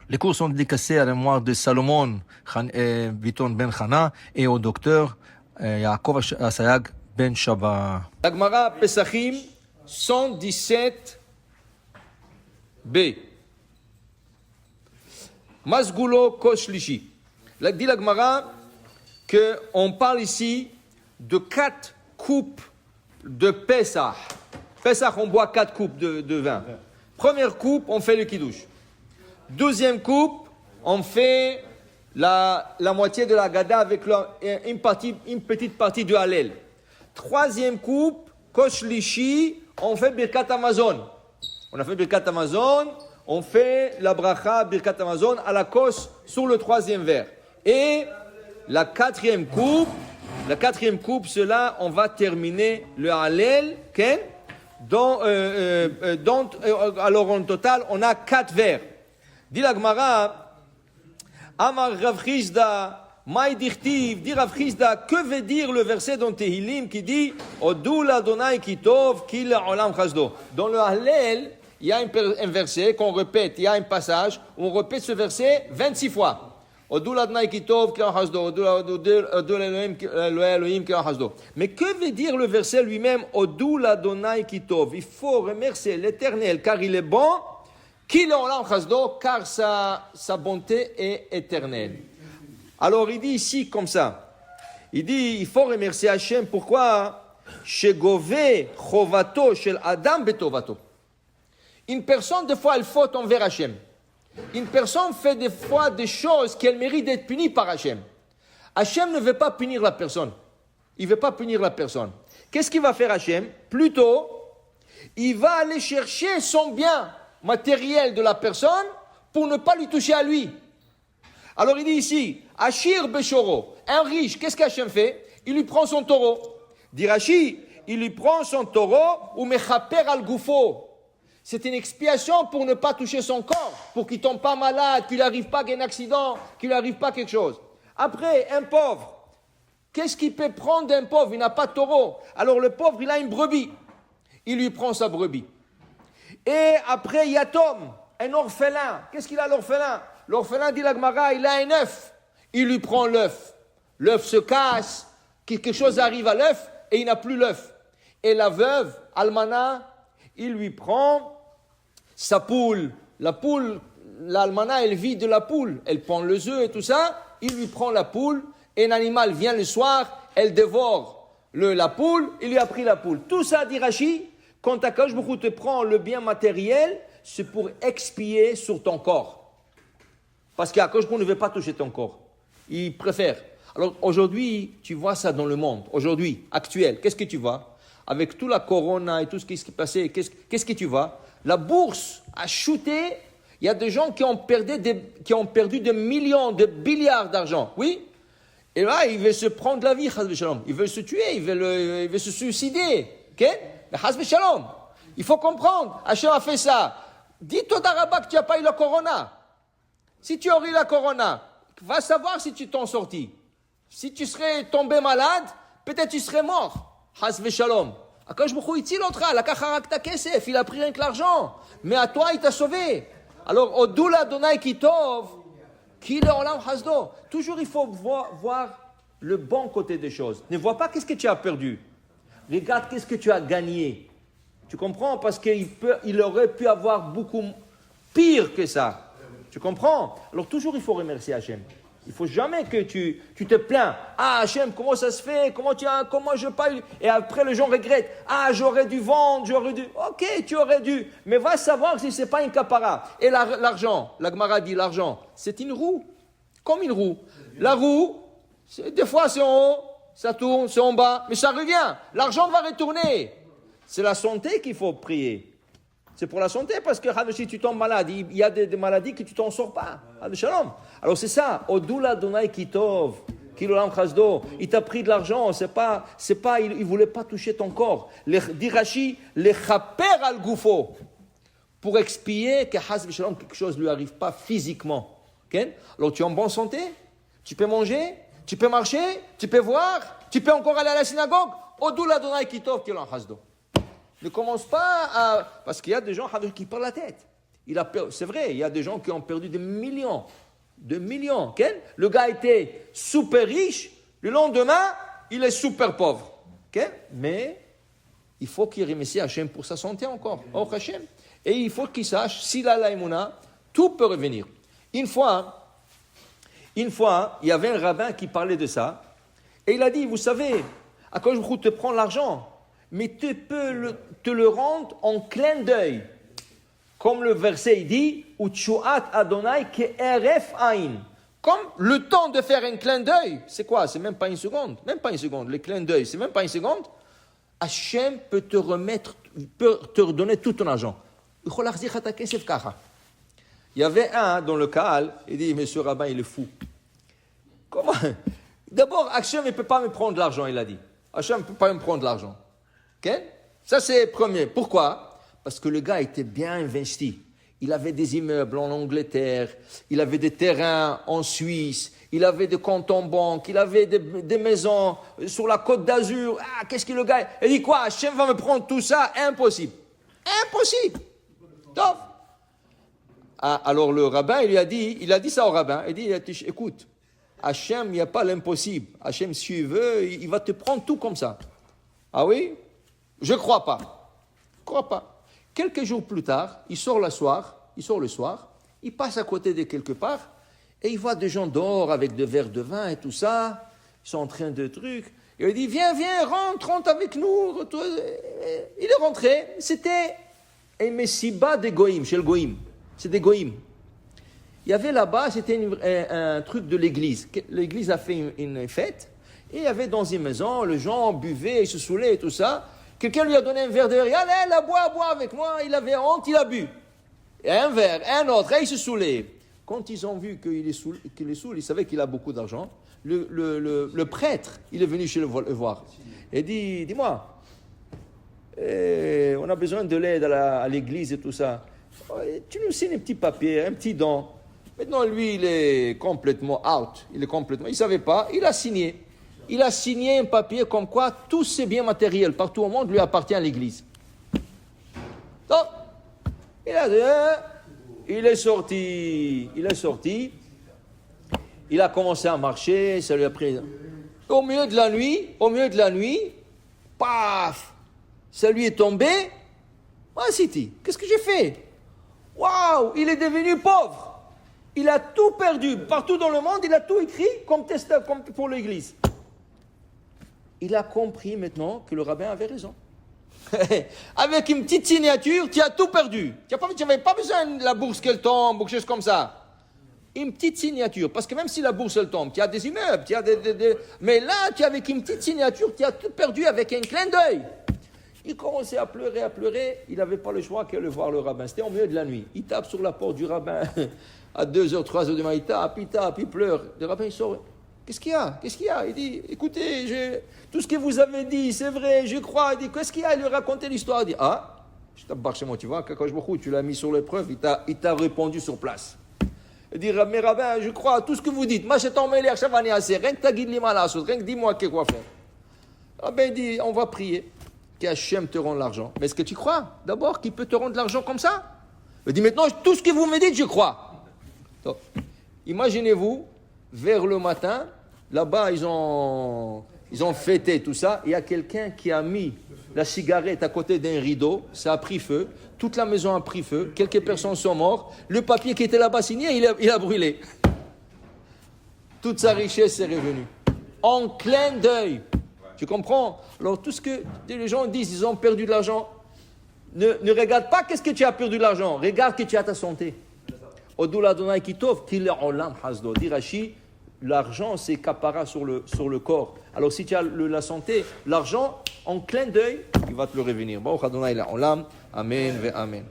Les cours sont dédicacés à la mémoire de Salomon Viton Ben Chana et au docteur Yaakov Asayag Ben Shaba. La Gemara Pesachim 117b. Masgulo Koshlishi. Dit la Gemara qu'on parle ici de 4 coupes de Pesach. Pesach, on boit 4 coupes de vin. Première coupe, on fait le kiddush. Deuxième coupe, on fait la moitié de la Gada avec une petite partie du Hallel. Troisième coupe, Koshlishi, on fait Birkat Amazon. On a fait Birkat Amazon, on fait la bracha Birkat Amazon à la kos sur le troisième verre. Et la quatrième coupe, cela, on va terminer le Hallel, okay? Alors en total, on a 4 verres. Dit la Gemara, Amar Rav Chizda, Maï Dichtiv, dit Rav Chizda, que veut dire le verset dans Tehillim qui dit Odul Adonai Kitov, Kil Olam Chazdo. Dans le Hallel, il y a un verset qu'on répète, il y a un passage où on répète ce verset 26 fois. Odul Adonai Kitov, Kil Olam Chazdo, Odul Elohim, Kil Olam Chazdo. Mais que veut dire le verset lui-même Odul Adonai Kitov? Il faut remercier l'Éternel car il est bon. Car sa bonté est éternelle. Alors il dit ici comme ça. Il dit il faut remercier Hachem. Pourquoi? Shegove chovato shel adam betovato. Une personne des fois elle faute envers Hachem. Une personne fait des fois des choses qu'elle mérite d'être punie par Hachem. Hachem ne veut pas punir la personne. Il ne veut pas punir la personne. Qu'est-ce qu'il va faire Hachem? Plutôt, il va aller chercher son bien matériel de la personne pour ne pas lui toucher à lui. Alors il dit ici, Ashir Beshoro, un riche, qu'est-ce qu'Hachem fait? Il lui prend son taureau. Dit Rashi, il lui prend son taureau ou mechaper al gufo. C'est une expiation pour ne pas toucher son corps, pour qu'il ne tombe pas malade, qu'il n'arrive pas à un accident, qu'il n'arrive pas à quelque chose. Après, un pauvre, qu'est-ce qu'il peut prendre d'un pauvre? Il n'a pas de taureau. Alors le pauvre, il a une brebis. Il lui prend sa brebis. Et après, Yatom, un orphelin. Qu'est-ce qu'il a l'orphelin? L'orphelin, dit la Gemara, il a un œuf. Il lui prend l'œuf. L'œuf se casse, quelque chose arrive à l'œuf et il n'a plus l'œuf. Et la veuve, Almana, il lui prend sa poule. La poule, l'Almana, elle vit de la poule. Elle prend les œufs et tout ça. Il lui prend la poule. Et un animal vient le soir, elle dévore la poule. Il lui a pris la poule. Tout ça, dit Rashi, quand Akadosh Baruch Hu te prend le bien matériel, c'est pour expier sur ton corps. Parce qu'Akadosh Baruch Hu ne veut pas toucher ton corps. Il préfère. Alors aujourd'hui, tu vois ça dans le monde. Aujourd'hui, actuel, qu'est-ce que tu vois? Avec toute la corona et tout ce qui s'est passé, qu'est-ce que tu vois? La bourse a chuté. Il y a des gens qui ont perdu des millions, de milliards d'argent. Oui? Et là, ils veulent se prendre la vie, ils veulent se tuer, ils veulent se suicider. Okay? Il faut comprendre, Hachem a fait ça. Dis-toi d'Araba que tu n'as pas eu la corona. Si tu aurais eu la corona, va savoir si tu t'en sortis. Si tu serais tombé malade, peut-être tu serais mort. Hasve shalom. Akadosh Baruch Hu itil otra, la kacharakta kesef, il a pris rien que l'argent. Mais à toi, il t'a sauvé. Alors, Odul Adonai Kitov, ki le'olam hasdo. Toujours, il faut voir le bon côté des choses. Ne vois pas qu'est-ce que tu as perdu. Regarde qu'est-ce que tu as gagné. Tu comprends? Parce qu'il aurait pu avoir beaucoup pire que ça. Tu comprends? Alors toujours il faut remercier Hachem. Il ne faut jamais que tu te plains. Ah Hachem, comment ça se fait? Comment je pas eu? Et après les gens regrettent. Ah j'aurais dû vendre, j'aurais dû. Ok, tu aurais dû. Mais va savoir si ce n'est pas une capara. Et l'argent, la Gemara dit l'argent, c'est une roue. Comme une roue. La roue, des fois c'est en haut. Ça tourne, c'est en bas, mais ça revient. L'argent va retourner. C'est la santé qu'il faut prier. C'est pour la santé, parce que si tu tombes malade, il y a des maladies que tu t'en sors pas. Shalom. Alors c'est ça. Odul Adonai Kitov, Kilolam Chazdo. Il t'a pris de l'argent. C'est pas, il voulait pas toucher ton corps. Dit Rashi, le chaper al gufo. Pour expier que Shalom, quelque chose ne lui arrive pas physiquement. Okay? Alors tu es en bonne santé, tu peux manger, tu peux marcher, tu peux voir, tu peux encore aller à la synagogue. Odul Adonai Kitov, Kilolam Chazdo. Ne commence pas à... Parce qu'il y a des gens qui perdent la tête. C'est vrai, il y a des gens qui ont perdu des millions. De millions. Okay? Le gars était super riche, le lendemain, il est super pauvre. Okay? Mais il faut qu'il remercie Hachem pour sa santé encore. Oh Hachem. Et il faut qu'il sache, s'il a l'aïmouna, tout peut revenir. Une fois, il y avait un rabbin qui parlait de ça, et il a dit, vous savez, à cause où te prend l'argent, mais tu peux te le rendre en clin d'œil. Comme le verset il dit, Utshuat Adonai ke'eref ain. Comme le temps de faire un clin d'œil, c'est quoi? C'est même pas une seconde. Même pas une seconde. Le clin d'œil, c'est même pas une seconde. Hachem peut te redonner tout ton argent. Il y avait un dans le Kaal, il dit, monsieur rabbin, il est fou. Comment? D'abord, Hachem ne peut pas me prendre de l'argent, il a dit. Hachem ne peut pas me prendre de l'argent. Okay? Ça, c'est le premier. Pourquoi? Parce que le gars était bien investi. Il avait des immeubles en Angleterre, il avait des terrains en Suisse, il avait des comptes en banque, il avait des maisons sur la côte d'Azur. Ah, qu'est-ce que le gars... Il dit quoi? Hachem va me prendre tout ça? Impossible. Impossible. Top. Ah, alors le rabbin, il a dit ça au rabbin. Il dit, écoute, Hachem, il n'y a pas l'impossible. Hachem, si il veut, il va te prendre tout comme ça. Ah oui? Je ne crois pas. Je ne crois pas. Quelques jours plus tard, il sort le soir, il passe à côté de quelque part, et il voit des gens dehors avec des verres de vin et tout ça, ils sont en train de trucs, et il dit, viens, rentre avec nous. Il est rentré, c'était un messiba des goïms, chez le goïm, c'est des goïms. Il y avait là-bas, c'était un truc de l'église. L'église a fait une fête, et il y avait dans une maison, les gens buvaient, ils se saoulaient et tout ça. Quelqu'un lui a donné un verre de verre. Allez, bois avec moi. Il avait honte, il a bu. Et un verre, un autre, et il se saoulait. Quand ils ont vu qu'il est saoul, ils savaient qu'il a beaucoup d'argent. Le prêtre, il est venu chez le voir. Et dit, dis-moi, on a besoin de l'aide à l'église et tout ça. Tu nous signes un petit papier, un petit don. Maintenant, lui, il est complètement out. Il ne savait pas. Il a signé. Il a signé un papier comme quoi tous ses biens matériels partout au monde lui appartiennent à l'église. Donc, il est sorti, il a commencé à marcher, ça lui a pris. Au milieu de la nuit, paf, ça lui est tombé. Ah, Siti, qu'est-ce que j'ai fait? Waouh, il est devenu pauvre. Il a tout perdu. Partout dans le monde, il a tout écrit comme pour l'église. Il a compris maintenant que le rabbin avait raison. Avec une petite signature, tu as tout perdu. Tu n'avais pas besoin de la bourse qu'elle tombe ou quelque chose comme ça. Une petite signature. Parce que même si la bourse elle tombe, tu as des immeubles, tu as mais là, avec une petite signature, tu as tout perdu avec un clin d'œil. Il commençait à pleurer. Il n'avait pas le choix que de voir le rabbin. C'était au milieu de la nuit. Il tape sur la porte du rabbin à 2h, 3h du matin. Il tape, il pleure. Le rabbin, il sort. Qu'est-ce qu'il y a? Il dit, écoutez, tout ce que vous avez dit, c'est vrai, je crois. Il dit, qu'est-ce qu'il y a? Il lui racontait l'histoire. Il dit, je t'embarque chez moi, tu vois, tu l'as mis sur l'épreuve, il t'a répondu sur place. Il dit, mais rabbin, je crois à tout ce que vous dites. Moi, je t'en mets l'air, rien que t'as guide rien que dis-moi quoi faire. Rabbin dit, on va prier, qu'Hachem te rende l'argent. Mais est-ce que tu crois, d'abord, qu'il peut te rendre l'argent comme ça? Il dit, maintenant, tout ce que vous me dites, je crois. Donc, imaginez-vous, vers le matin, là-bas, ils ont fêté tout ça. Il y a quelqu'un qui a mis la cigarette à côté d'un rideau. Ça a pris feu. Toute la maison a pris feu. Quelques personnes sont mortes. Le papier qui était là-bas signé, il a brûlé. Toute sa richesse est revenue. En clin d'œil. Tu comprends? Alors, tout ce que les gens disent, ils ont perdu de l'argent. Ne regarde pas qu'est-ce que tu as perdu de l'argent. Regarde que tu as ta santé. Odula Adonai Kitov, Kil Olam Hasdo. Dit Rashi, l'argent c'est kapara sur le corps. Alors si tu as la santé, l'argent, en clin d'œil, il va te le revenir. Baruch Adonai Olam. Amen ve Amen.